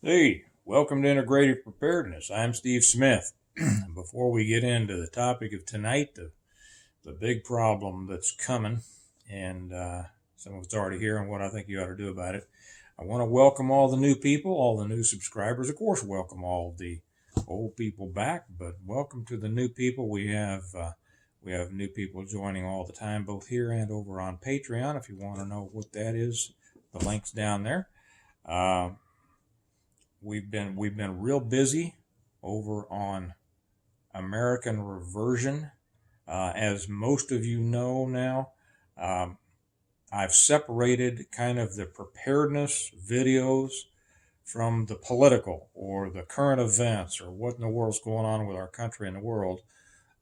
Hey, welcome to Integrative Preparedness. I'm Steve Smith. Before we get into the topic of tonight, the big problem that's coming, and some of it's already here and what I think you ought to do about it, I want to welcome all the new people, all the new subscribers. Of course, welcome all the old people back, but welcome to the new people. We have new people joining all the time, both here and over on Patreon. If you want to know what that is, the link's down there. We've been real busy over on American Reversion. As most of you know now, I've separated kind of the preparedness videos from the political or the current events or what in the world's going on with our country and the world.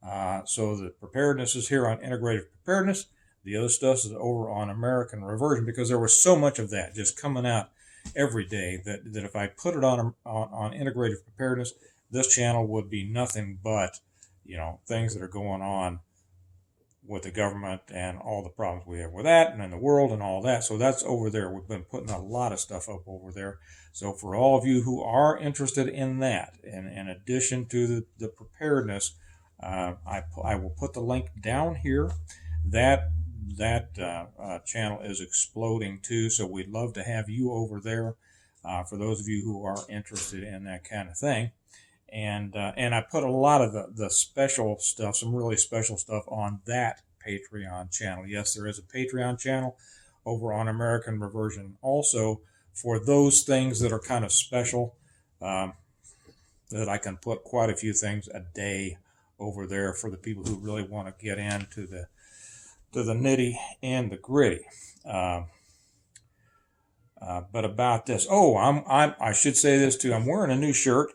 So the preparedness is here on Integrative Preparedness. The other stuff is over on American Reversion because there was so much of that just coming out every day that if I put it on Integrative Preparedness, this channel would be nothing but, things that are going on with the government and all the problems we have with that and in the world and all that. So that's over there. We've been putting a lot of stuff up over there. So for all of you who are interested in that, and in addition to the preparedness, I will put the link down here. That channel is exploding too, so we'd love to have you over there for those of you who are interested in that kind of thing. And I put a lot of the special stuff, some really special stuff on that Patreon channel. Yes, there is a Patreon channel over on American Reversion also for those things that are kind of special, that I can put quite a few things a day over there for the people who really want to get into the nitty and the gritty. But about this, I should say this too. I'm wearing a new shirt.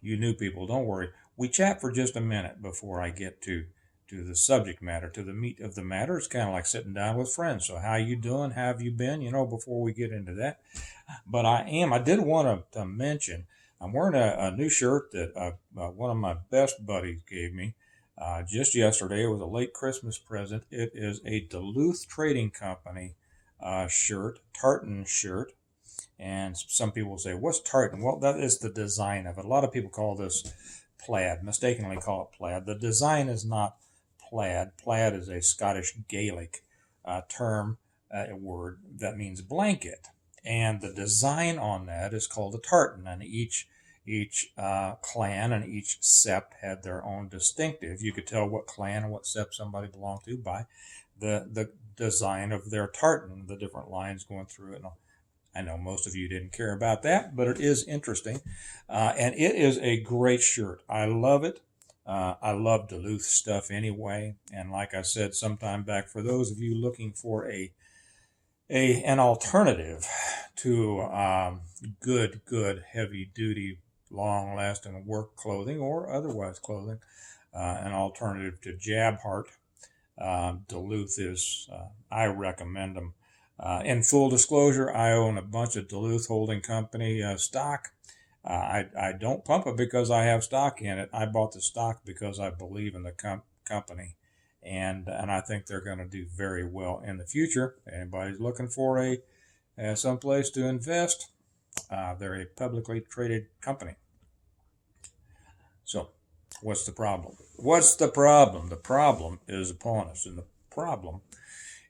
You new people, don't worry. We chat for just a minute before I get to the subject matter, to the meat of the matter. It's kind of like sitting down with friends. So how you doing? How have you been? Before we get into that. But I did want to mention, I'm wearing a new shirt that one of my best buddies gave me. Just yesterday. It was a late Christmas present. It is a Duluth Trading Company shirt, tartan shirt. And some people say, what's tartan? Well, that is the design of it. A lot of people call this plaid, mistakenly call it plaid. The design is not plaid. Plaid is a Scottish Gaelic term, a word that means blanket. And the design on that is called a tartan. And each clan and each sept had their own distinctive. You could tell what clan and what sept somebody belonged to by the design of their tartan, the different lines going through it. I know most of you didn't care about that, but it is interesting. And it is a great shirt. I love it. I love Duluth stuff anyway. And like I said sometime back, for those of you looking for an alternative to good heavy-duty, long-lasting work clothing or otherwise clothing, an alternative to Jabhart, Duluth is, I recommend them. In full disclosure, I own a bunch of Duluth Holding Company stock. I don't pump it because I have stock in it. I bought the stock because I believe in the company, and I think they're going to do very well in the future. Anybody's looking for some place to invest, they're a publicly traded company. So, what's the problem? What's the problem? The problem is upon us, and the problem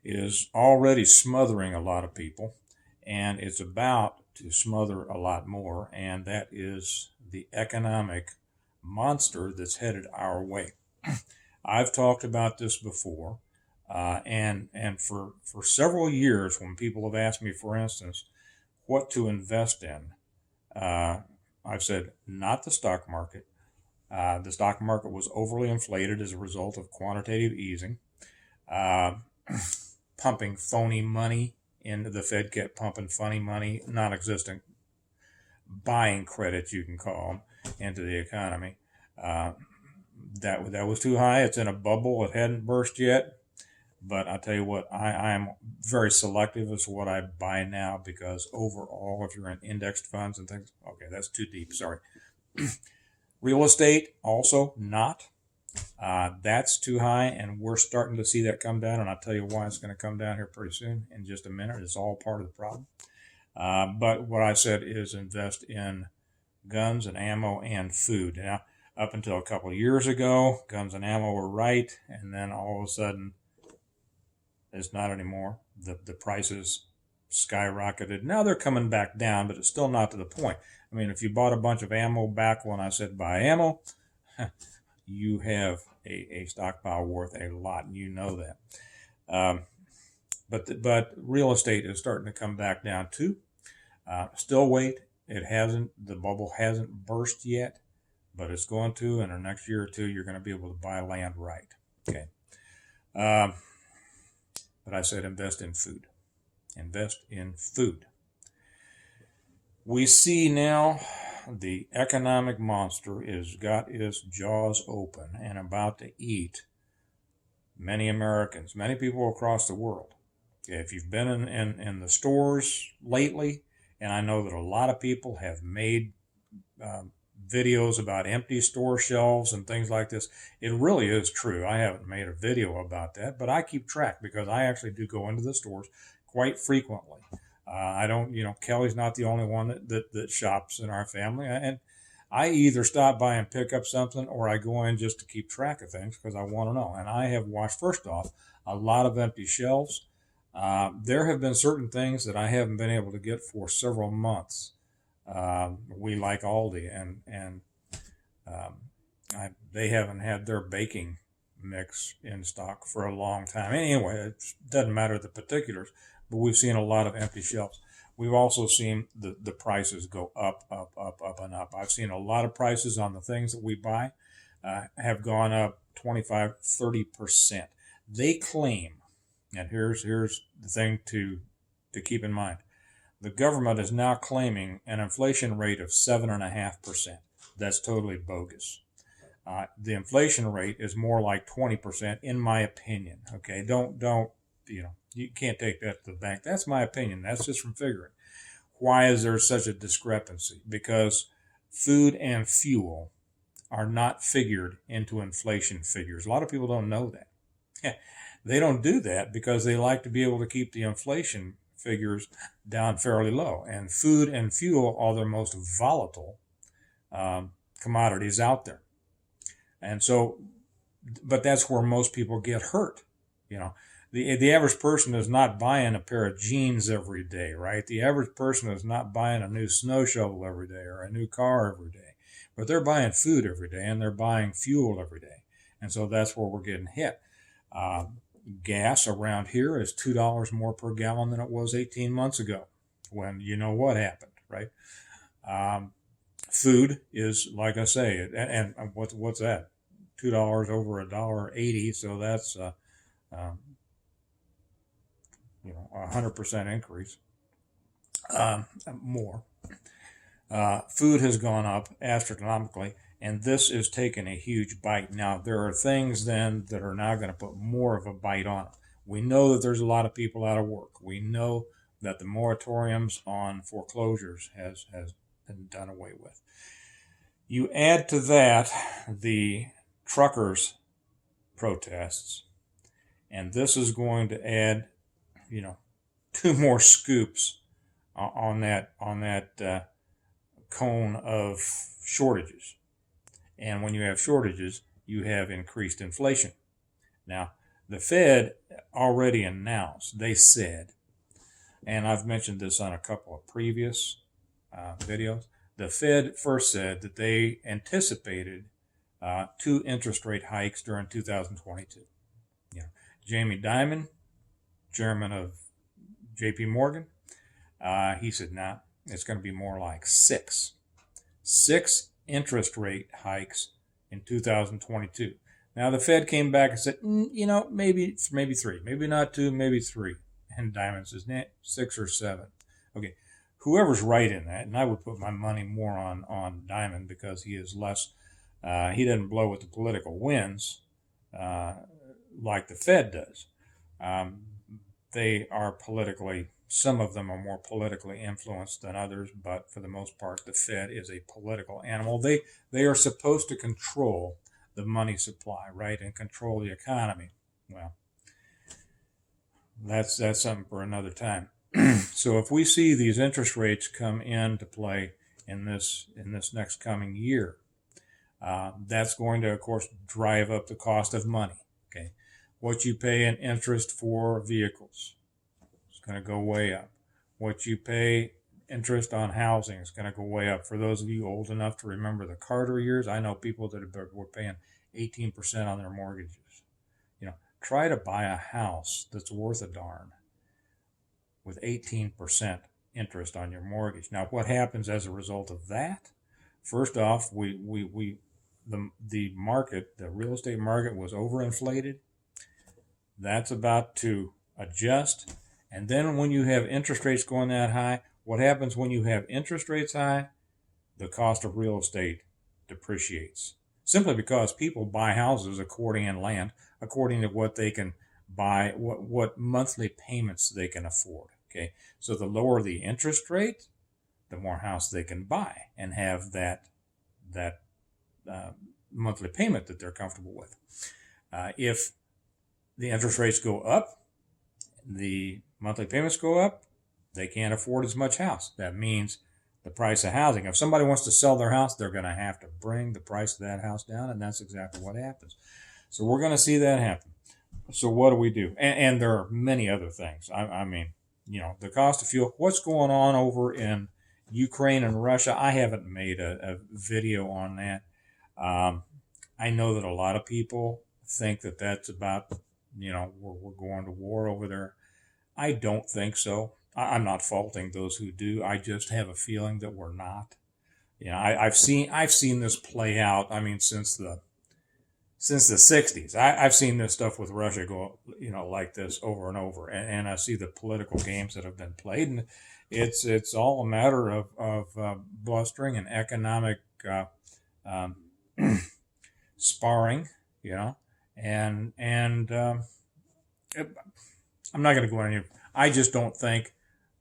is already smothering a lot of people, and it's about to smother a lot more, and that is the economic monster that's headed our way. I've talked about this before, and for several years when people have asked me, for instance, what to invest in, I've said not the stock market. The stock market was overly inflated as a result of quantitative easing. Pumping phony money into the Fed, kept pumping funny money, non-existent buying credits, you can call them, into the economy. That was too high. It's in a bubble. It hadn't burst yet. But I tell you what, I am very selective as to what I buy now, because overall, if you're in indexed funds and things, okay, that's too deep. Sorry. Real estate, also not. That's too high, and we're starting to see that come down, and I'll tell you why it's going to come down here pretty soon in just a minute. It's all part of the problem. But what I said is invest in guns and ammo and food. Now, up until a couple of years ago, guns and ammo were right, and then all of a sudden, it's not anymore. The prices skyrocketed. Now they're coming back down, but it's still not to the point. I mean, if you bought a bunch of ammo back when I said buy ammo, you have a stockpile worth a lot, and you know that. But real estate is starting to come back down too. Still wait. The bubble hasn't burst yet, but it's going to. In the next year or two, you're going to be able to buy land right. Okay. But I said invest in food. Invest in food. We see now the economic monster is got its jaws open and about to eat many Americans, many people across the world. If you've been in the stores lately, and I know that a lot of people have made videos about empty store shelves and things like this, it really is true. I haven't made a video about that, but I keep track because I actually do go into the stores quite frequently. I don't, Kelly's not the only one that shops in our family. And I either stop by and pick up something or I go in just to keep track of things because I want to know. And I have watched, first off, a lot of empty shelves. There have been certain things that I haven't been able to get for several months. We like Aldi, and they haven't had their baking mix in stock for a long time. Anyway, it doesn't matter the particulars, but we've seen a lot of empty shelves. We've also seen the prices go up, and up. I've seen a lot of prices on the things that we buy have gone up 25, 30%. They claim, and here's the thing to keep in mind. The government is now claiming an inflation rate of 7.5%. That's totally bogus. The inflation rate is more like 20%, in my opinion. Okay, don't you can't take that to the bank. That's my opinion. That's just from figuring. Why is there such a discrepancy? Because food and fuel are not figured into inflation figures. A lot of people don't know that. They don't do that because they like to be able to keep the inflation figures down fairly low. And food and fuel are the most volatile commodities out there. And so, but that's where most people get hurt. The average person is not buying a pair of jeans every day, right? The average person is not buying a new snow shovel every day or a new car every day. But they're buying food every day and they're buying fuel every day. And so that's where we're getting hit. Gas around here is $2 more per gallon than it was 18 months ago when you know what happened, right? Food is, like I say, and what's that? $2 over $1.80, so that's 100% increase, more. Food has gone up astronomically, and this is taking a huge bite. Now, there are things then that are now going to put more of a bite on it. We know that there's a lot of people out of work. We know that the moratoriums on foreclosures has been done away with. You add to that the truckers' protests, and this is going to add, 2 more scoops on that cone of shortages. And when you have shortages, you have increased inflation. Now, the Fed already announced, they said, and I've mentioned this on a couple of previous videos, the Fed first said that they anticipated 2 interest rate hikes during 2022. Jamie Dimon, chairman of J.P. Morgan, he said, nah, it's going to be more like 6. 6 interest rate hikes in 2022. Now, the Fed came back and said, maybe 3, maybe not 2, maybe 3. And Dimon says, 6 or 7. Okay, whoever's right in that, and I would put my money more on Dimon because he is less, he doesn't blow with the political winds like the Fed does. They are some of them are more politically influenced than others, but for the most part, the Fed is a political animal. They are supposed to control the money supply, right, and control the economy. Well, that's something for another time. So if we see these interest rates come into play in this next coming year, that's going to, of course, drive up the cost of money. Okay, what you pay in interest for vehicles is going to go way up. What you pay interest on housing is going to go way up. For those of you old enough to remember the Carter years, I know people that were paying 18% on their mortgages. Try to buy a house that's worth a darn with 18% interest on your mortgage. Now, what happens as a result of that? First off, the market, the real estate market, was overinflated. That's about to adjust. And then when you have interest rates going that high, what happens when you have interest rates high? The cost of real estate depreciates. Simply because people buy houses and land according to what they can buy, what monthly payments they can afford. Okay, so the lower the interest rate, the more house they can buy and have that monthly payment that they're comfortable with. If the interest rates go up, the monthly payments go up, they can't afford as much house. That means the price of housing. If somebody wants to sell their house, they're going to have to bring the price of that house down, and that's exactly what happens. So we're going to see that happen. So what do we do? And there are many other things. I mean, the cost of fuel. What's going on over in Ukraine and Russia? I haven't made a video on that. I know that a lot of people think that that's about, we're going to war over there. I don't think so. I'm not faulting those who do. I just have a feeling that we're not. I've seen this play out. I mean, since the 60s, I've seen this stuff with Russia go, like this over and over, and I see the political games that have been played, and it's all a matter of blustering and economic sparring, and I'm not going to go any. I just don't think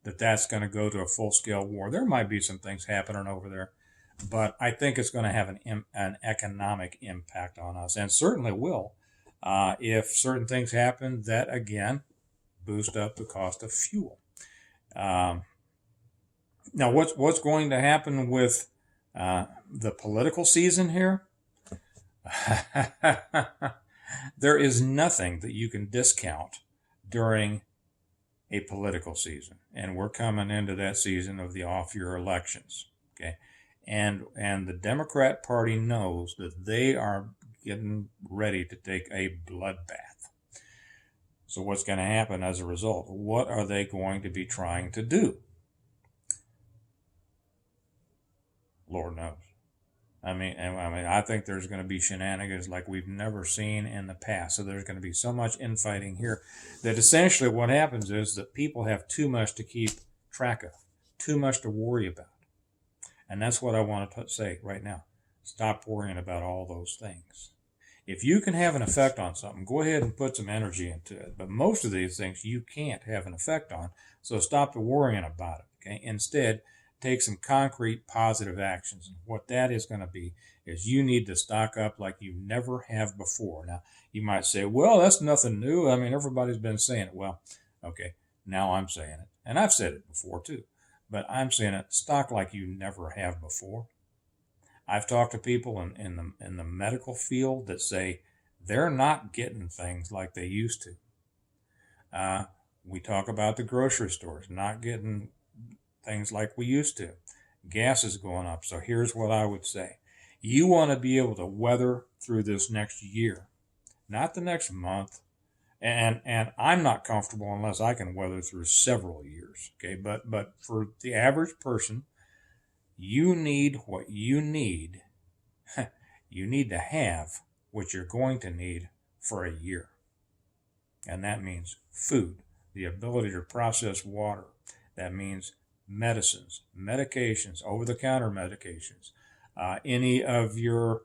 that that's going to go to a full-scale war. There might be some things happening over there, but I think it's going to have an economic impact on us, and certainly will. If certain things happen that, again, boost up the cost of fuel. Now, what's going to happen with the political season here? There is nothing that you can discount during a political season, and we're coming into that season of the off-year elections. Okay, and the Democrat Party knows that they are getting ready to take a bloodbath. So what's going to happen as a result? What are they going to be trying to do? Lord knows. I think there's going to be shenanigans like we've never seen in the past. So there's going to be so much infighting here that essentially what happens is that people have too much to keep track of, too much to worry about. And that's what I want to say right now. Stop worrying about all those things. If you can have an effect on something, go ahead and put some energy into it. But most of these things you can't have an effect on, so stop worrying about it. Okay? Instead, take some concrete positive actions. And what that is going to be is you need to stock up like you never have before. Now, you might say, well, that's nothing new. I mean, everybody's been saying it. Well, okay, now I'm saying it. And I've said it before too. But I'm saying it, stock like you never have before. I've talked to people in the medical field that say they're not getting things like they used to. We talk about the grocery stores not getting things like we used to. Gas is going up. So here's what I would say. You want to be able to weather through this next year, not the next month. And I'm not comfortable unless I can weather through several years. Okay, but for the average person, you need what you need. You need to have what you're going to need for a year. And that means food, the ability to process water. That means medicines, medications, over-the-counter medications, any of your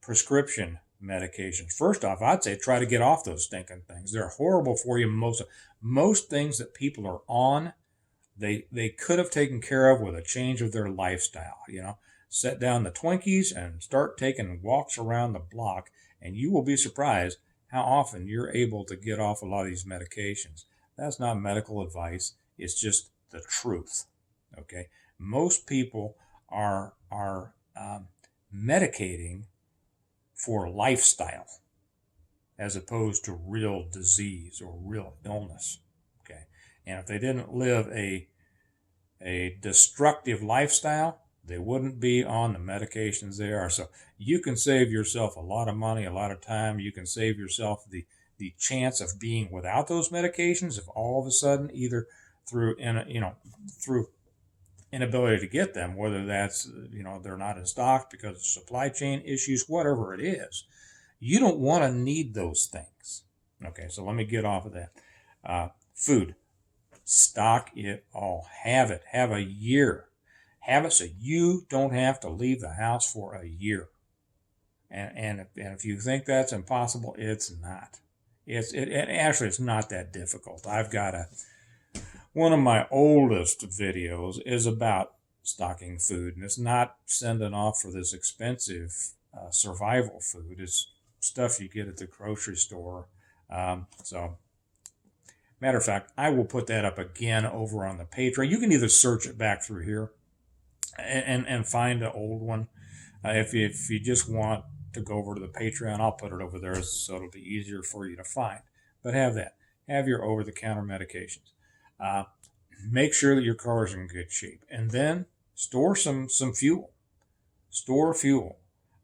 prescription medications. First off, I'd say try to get off those stinking things. They're horrible for you. Most things that people are on, they could have taken care of with a change of their lifestyle. Set down the Twinkies and start taking walks around the block, and you will be surprised how often you're able to get off a lot of these medications. That's not medical advice. It's just the truth. Okay, most people are medicating for lifestyle as opposed to real disease or real illness. Okay, and if they didn't live a destructive lifestyle, they wouldn't be on the medications they are. So you can save yourself a lot of money, a lot of time. You can save yourself the chance of being without those medications if all of a sudden, either through through inability to get them, whether that's they're not in stock because of supply chain issues, whatever it is, you don't want to need those things. Okay, so let me get off of that. Food, stock it all. Have it. Have a year. Have it so you don't have to leave the house for a year. And if you think that's impossible, it's not. Actually, it's not that difficult. I've got one of my oldest videos is about stocking food, and it's not sending off for this expensive survival food. It's stuff you get at the grocery store. So, matter of fact, I will put that up again over on the Patreon. You can either search it back through here and find an old one. If you just want to go over to the Patreon, I'll put it over there so it'll be easier for you to find. But have that. Have your over-the-counter medications. Make sure that your car is in good shape. And then store some fuel. Store fuel.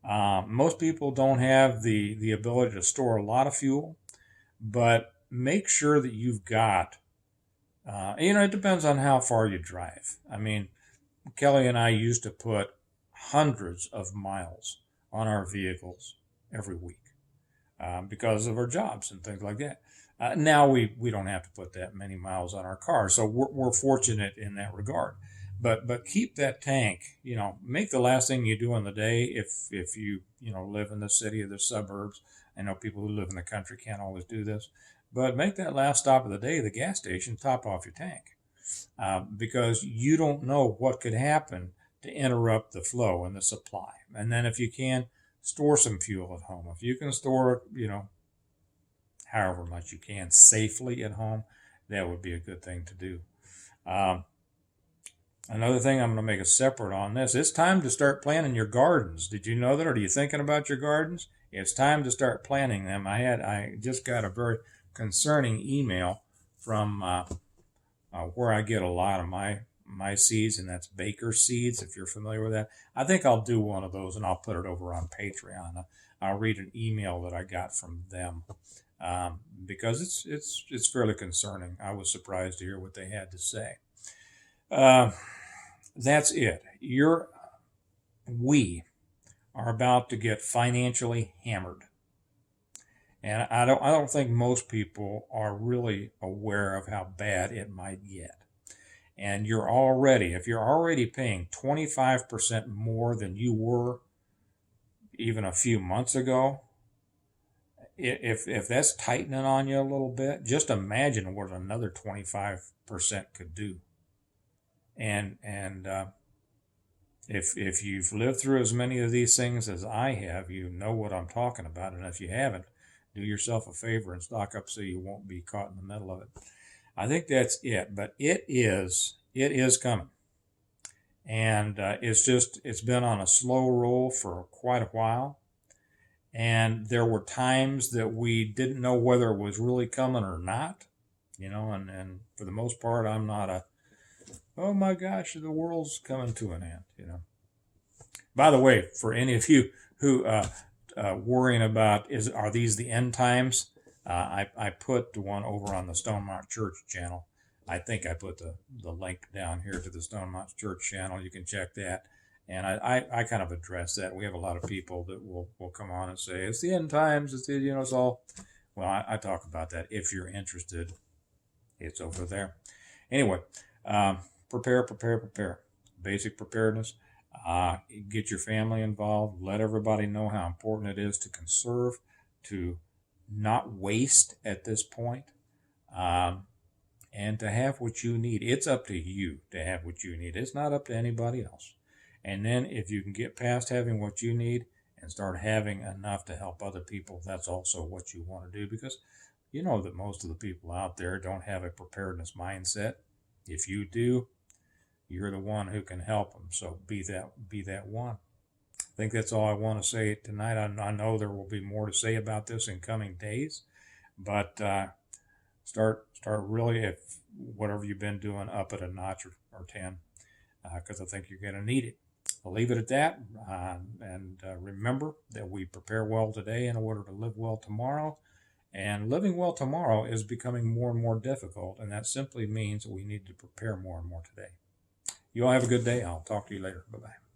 Most people don't have the ability to store a lot of fuel, but make sure that you've got, it depends on how far you drive. I mean, Kelly and I used to put hundreds of miles on our vehicles every week because of our jobs and things like that. Now we don't have to put that many miles on our car, so we're fortunate in that regard. But keep that tank. Make the last thing you do in the day if you live in the city or the suburbs. I know people who live in the country can't always do this, but make that last stop of the day, the gas station, top off your tank, because you don't know what could happen to interrupt the flow and the supply. And then if you can, store some fuel at home. If you can store, however much you can safely at home, that would be a good thing to do. Another thing, I'm going to make a separate on this. It's time to start planting your gardens. Did you know that? Or are you thinking about your gardens? It's time to start planting them. I just got a very concerning email from where I get a lot of my seeds, and that's Baker Seeds, if you're familiar with that. I think I'll do one of those, and I'll put it over on Patreon. I'll read an email that I got from them because it's fairly concerning. I was surprised to hear what they had to say. That's it. We are about to get financially hammered. And I don't think most people are really aware of how bad it might get. And if you're already paying 25% more than you were even a few months ago, if that's tightening on you a little bit, just imagine what another 25% could do. And if you've lived through as many of these things as I have, you know what I'm talking about. And if you haven't, do yourself a favor and stock up so you won't be caught in the middle of it. I think that's it, but it is coming. And it's been on a slow roll for quite a while. And there were times that we didn't know whether it was really coming or not, and for the most part, I'm not oh my gosh, the world's coming to an end, By the way, for any of you who worrying about are these the end times, I put the one over on the Stonemont Church channel. I think I put the link down here to the Stonemont Church channel. You can check that. And I kind of address that. We have a lot of people that will come on and say, it's the end times, it's all. Well, I talk about that. If you're interested, it's over there. Anyway, prepare. Basic preparedness. Get your family involved. Let everybody know how important it is to conserve, to not waste at this point, and to have what you need. It's up to you to have what you need. It's not up to anybody else. And then if you can get past having what you need and start having enough to help other people, that's also what you want to do, because You know that most of the people out there don't have a preparedness mindset. If you do, you're the one who can help them. So be that one. I think that's all I want to say tonight. I know there will be more to say about this in coming days, but start really, if whatever you've been doing, up at a notch or 10, because I think you're going to need it. I'll leave it at that, and remember that we prepare well today in order to live well tomorrow. And living well tomorrow is becoming more and more difficult, and that simply means we need to prepare more and more today. You all have a good day. I'll talk to you later. Bye-bye.